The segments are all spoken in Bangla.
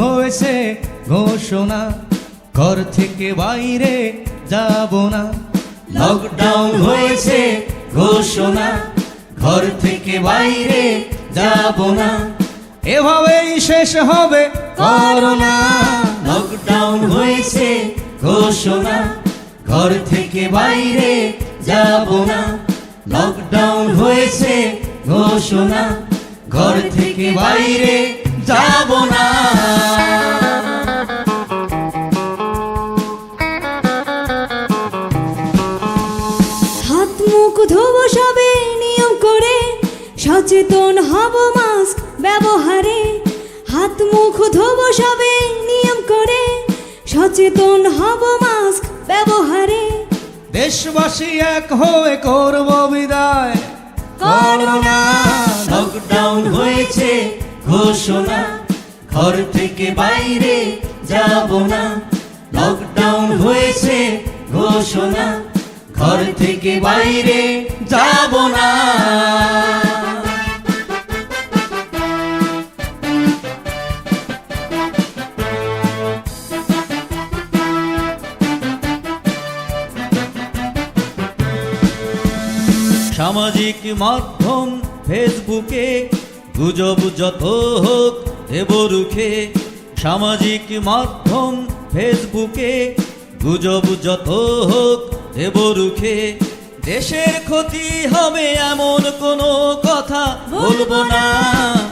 হয়েছে ঘোষণা, ঘর থেকে বাইরে যাব না। লকডাউন হয়েছে ঘোষণা, ঘর থেকে বাইরে যাব না। এভাবেই শেষ হবে করোনা। লকডাউন হয়েছে ঘোষণা, ঘর থেকে বাইরে যাব না। লকডাউন হয়েছে ঘোষণা, ঘর থেকে বাইরে যাব না। হাত মুখ ধোবো সবে নিয়ম করে, সচেতন হব মাস্ক ব্যবহারে। হাত মুখ ধোবো সবে নিয়ম করে, সচেতন হব মাস্ক ব্যবহারে। দেশবাসী এক হয়ে করব বিদায় করোনা। লকডাউন হয়েছে ঘোষণা, ঘর থেকে বাইরে যাব না। লকডাউন হয়েছে ঘোষণা, ঘর থেকে বাইরে যাব না। সামাজিক মাধ্যম ফেসবুকে গুজব যত হোক দেব রুখে। সামাজিক মাধ্যম ফেসবুকে গুজব যত হোক দেব রুখে। দেশের ক্ষতি হবে এমন কোনো কথা বলবো না।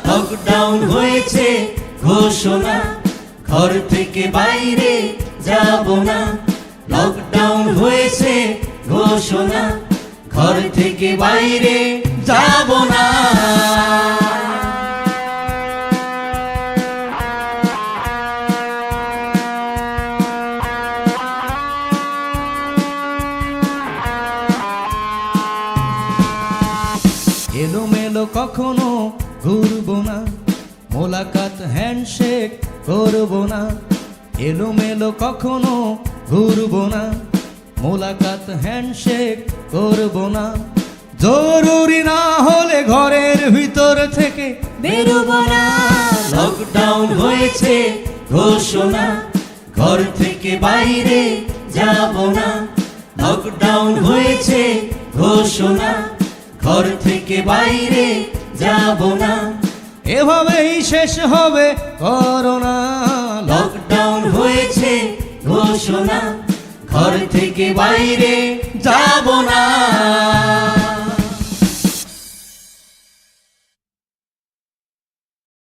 লকডাউন হয়েছে ঘোষণা, ঘর থেকে বাইরে যাব না। লকডাউন হয়েছে ঘোষণা, ঘর থেকে বাইরে যাব না। এলোমেলো কখনো ঘুরবো না, মোলাকাত হ্যান্ডশেক করবো না। এলোমেলো কখনো ঘুরবো না, মোলাকাত হ্যান্ডশেক করবো না। জরুরি না হলে ঘরের ভিতর থেকে বেরোবো না। লকডাউন হয়েছে ঘোষণা, ঘর থেকে বাইরে যাব না। লকডাউন হয়েছে ঘোষণা, ঘর থেকে বাইরে যাব না। এভাবেই শেষ হবে করোনা। লকডাউন হয়েছে ঘোষণা, ঘর থেকে বাইরে যাব না।